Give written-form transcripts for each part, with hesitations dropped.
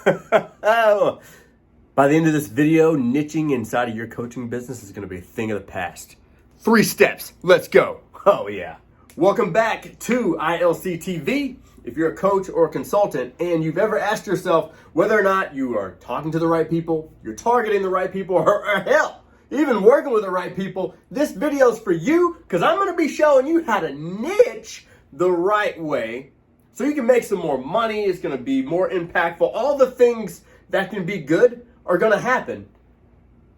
By the end of this video, niching inside of your coaching business is going to be a thing of the past. 3 steps. Let's go. Oh, yeah. Welcome back to ILC TV. If you're a coach or a consultant and you've ever asked yourself whether or not you are talking to the right people, you're targeting the right people, or hell, even working with the right people, this video is for you because I'm going to be showing you how to niche the right way so you can make some more money. It's going to be more impactful. All the things that can be good are going to happen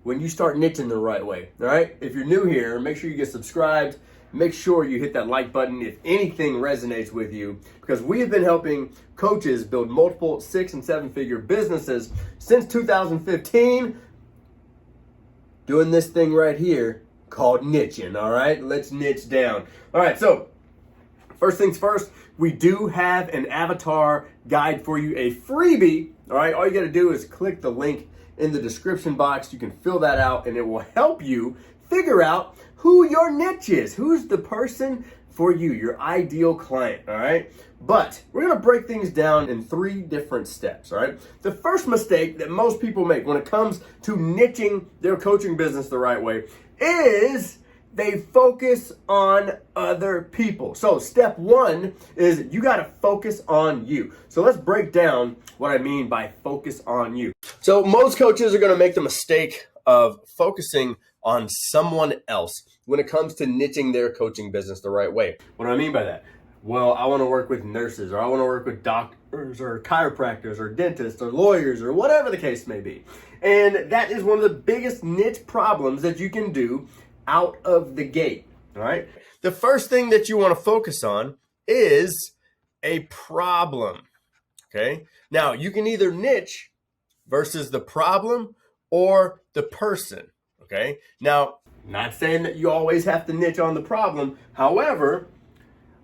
when you start niching the right way. All right. If you're new here, make sure you get subscribed. Make sure you hit that like button if anything resonates with you, because we have been helping coaches build multiple 6- and 7-figure businesses since 2015, doing this thing right here called niching. All right. Let's niche down. All right. So first things first, we do have an avatar guide for you, a freebie. All right. All you got to do is click the link in the description box. You can fill that out and it will help you figure out who your niche is, who's the person for you, your ideal client. All right. But we're going to break things down in 3 different steps. All right. The first mistake that most people make when it comes to niching their coaching business the right way is they focus on other people. So step 1 is you got to focus on you. So let's break down what I mean by focus on you. So most coaches are going to make the mistake of focusing on someone else when it comes to niching their coaching business the right way. What do I mean by that? Well, I want to work with nurses, or I want to work with doctors or chiropractors or dentists or lawyers or whatever the case may be. And that is one of the biggest niche problems that you can do out of the gate. All right. The first thing that you want to focus on is a problem. Okay. Now you can either niche versus the problem or the person. Okay. Now, not saying that you always have to niche on the problem. However,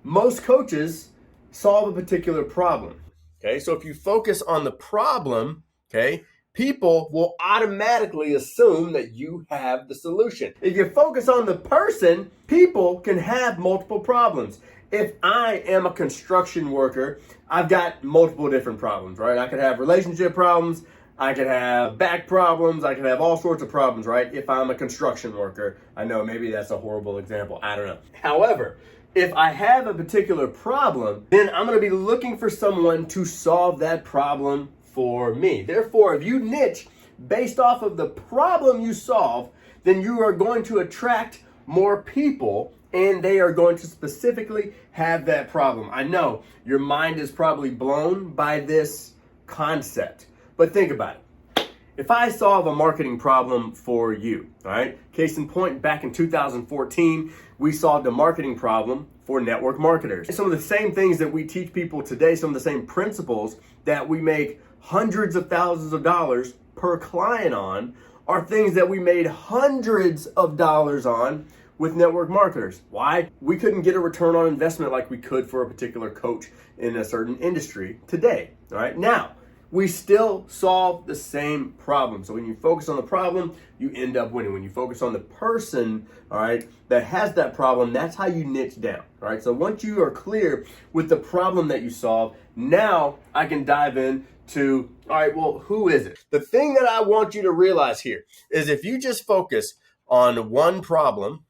most coaches solve a particular problem. Okay. So if you focus on the problem, okay, people will automatically assume that you have the solution. If you focus on the person, people can have multiple problems. If I am a construction worker, I've got multiple different problems, right? I could have relationship problems. I could have back problems. I could have all sorts of problems, right? If I'm a construction worker. I know maybe that's a horrible example. I don't know. However, if I have a particular problem, then I'm going to be looking for someone to solve that problem for me. Therefore, if you niche based off of the problem you solve, then you are going to attract more people and they are going to specifically have that problem. I know your mind is probably blown by this concept. But think about it. If I solve a marketing problem for you, all right, case in point, back in 2014, we solved a marketing problem for network marketers. Some of the same things that we teach people today, some of the same principles that we make hundreds of thousands of dollars per client on, are things that we made hundreds of dollars on with network marketers. Why? We couldn't get a return on investment like we could for a particular coach in a certain industry today. All right. Now, we still solve the same problem. So when you focus on the problem, you end up winning. When you focus on the person, all right, that has that problem, that's how you niche down. All right. So once you are clear with the problem that you solve, now I can dive in to, all right, well, who is it? The thing that I want you to realize here is if you just focus on one problem,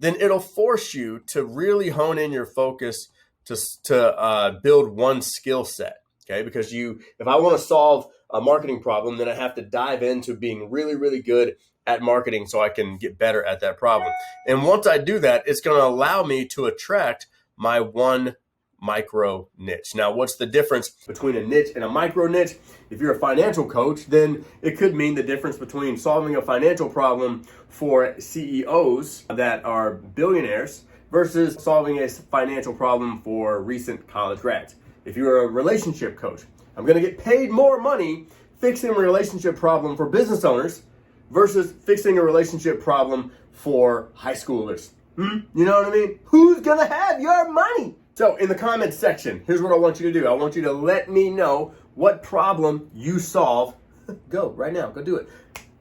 then it'll force you to really hone in your focus to build one skill set. Okay, because if I want to solve a marketing problem, then I have to dive into being really, really good at marketing so I can get better at that problem. And once I do that, it's going to allow me to attract my one micro niche. Now, what's the difference between a niche and a micro niche? If you're a financial coach, then it could mean the difference between solving a financial problem for CEOs that are billionaires versus solving a financial problem for recent college grads. If you're a relationship coach, I'm going to get paid more money fixing a relationship problem for business owners versus fixing a relationship problem for high schoolers. You know what I mean? Who's going to have your money? So in the comments section, here's what I want you to do. I want you to let me know what problem you solve. Go right now. Go do it.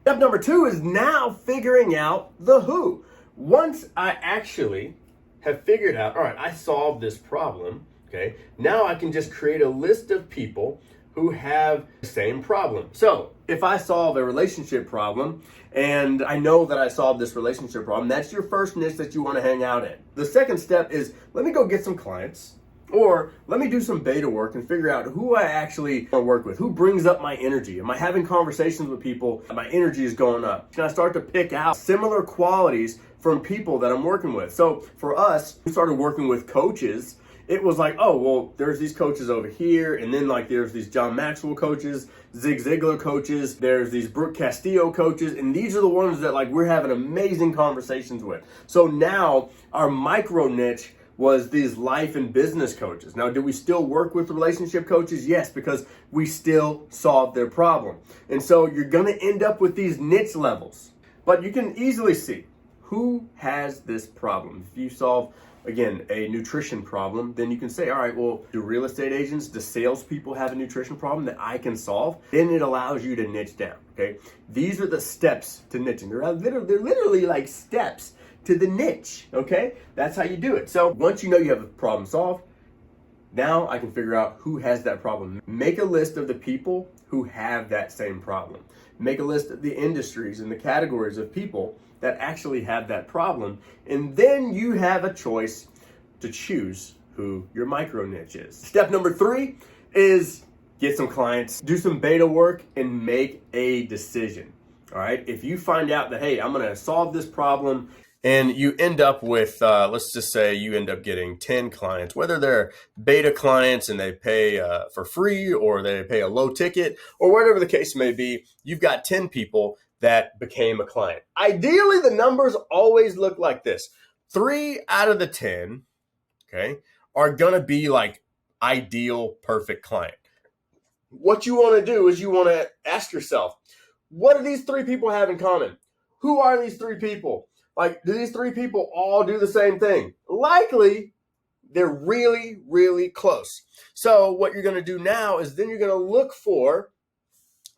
Step number 2 is now figuring out the who. Once I actually have figured out, all right, I solved this problem. Okay, now I can just create a list of people who have the same problem. So if I solve a relationship problem and I know that I solved this relationship problem, that's your first niche that you want to hang out in. The second step is, let me go get some clients, or let me do some beta work and figure out who I actually want to work with, who brings up my energy. Am I having conversations with people? My energy is going up. Can I start to pick out similar qualities from people that I'm working with? So for us, we started working with coaches. It was like, oh, well, there's these coaches over here, and then like there's these John Maxwell coaches, Zig Ziglar coaches, there's these Brooke Castillo coaches, and these are the ones that like we're having amazing conversations with. So now our micro niche was these life and business coaches. Now, do we still work with relationship coaches? Yes, because we still solve their problem. And so you're gonna end up with these niche levels, but you can easily see who has this problem. If you solve, again, a nutrition problem, then you can say, all right, well, do real estate agents, do salespeople have a nutrition problem that I can solve? Then it allows you to niche down, okay? These are the steps to niching. They're literally like steps to the niche, okay? That's how you do it. So once you know you have a problem solved, now I can figure out who has that problem. Make a list of the people who have that same problem. Make a list of the industries and the categories of people that actually have that problem. And then you have a choice to choose who your micro niche is. Step number 3 is get some clients, do some beta work, and make a decision. All right? If you find out that, hey, I'm gonna solve this problem, and you end up with, let's just say you end up getting 10 clients, whether they're beta clients and they pay for free or they pay a low ticket or whatever the case may be, you've got 10 people that became a client. Ideally, the numbers always look like this. 3 out of the 10, okay, are gonna be like ideal, perfect client. What you wanna do is you wanna ask yourself, what do these 3 people have in common? Who are these 3 people? Like, do these 3 people all do the same thing? Likely, they're really, really close. So what you're going to do now is then you're going to look for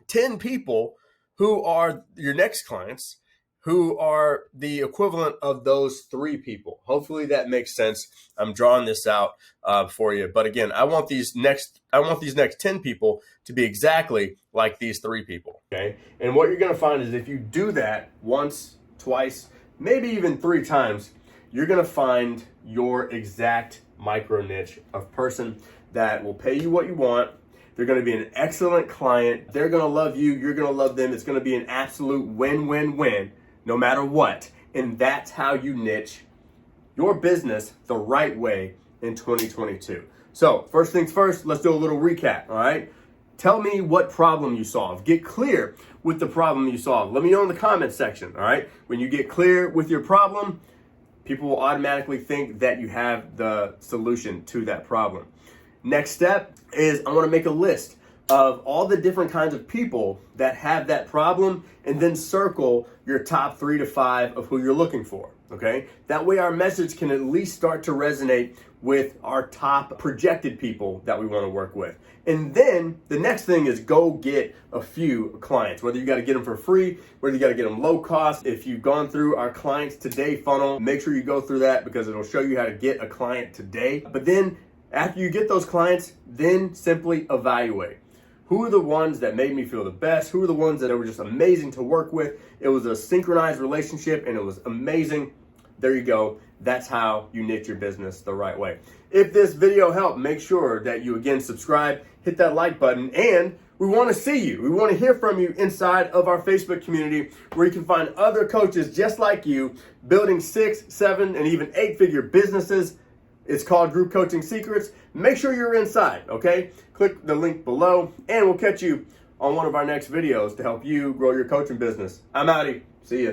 10 people who are your next clients, who are the equivalent of those 3 people. Hopefully that makes sense. I'm drawing this out for you. But again, I want these next 10 people to be exactly like these 3 people. Okay. And what you're going to find is if you do that once, twice, maybe even 3 times, you're gonna find your exact micro niche of person that will pay you what you want. They're gonna be an excellent client. They're gonna love you, you're gonna love them. It's gonna be an absolute win-win-win no matter what. And that's how you niche your business the right way in 2022. So first things first, let's do a little recap, all right? Tell me what problem you solve. Get clear with the problem you solve. Let me know in the comment section, all right? When you get clear with your problem, people will automatically think that you have the solution to that problem. Next step is I wanna make a list of all the different kinds of people that have that problem and then circle your top 3 to 5 of who you're looking for, okay? That way our message can at least start to resonate with our top projected people that we want to work with. And then the next thing is go get a few clients, whether you got to get them for free, whether you got to get them low cost. If you've gone through our clients today funnel, make sure you go through that because it'll show you how to get a client today. But then after you get those clients, then simply evaluate. Who are the ones that made me feel the best? Who are the ones that were just amazing to work with? It was a synchronized relationship and it was amazing. There you go. That's how you niche your business the right way. If this video helped, make sure that you again subscribe, hit that like button, and we want to see you. We want to hear from you inside of our Facebook community where you can find other coaches just like you building 6, 7, and even 8-figure businesses. It's called Group Coaching Secrets. Make sure you're inside, okay? Click the link below, and we'll catch you on one of our next videos to help you grow your coaching business. I'm outie. See ya.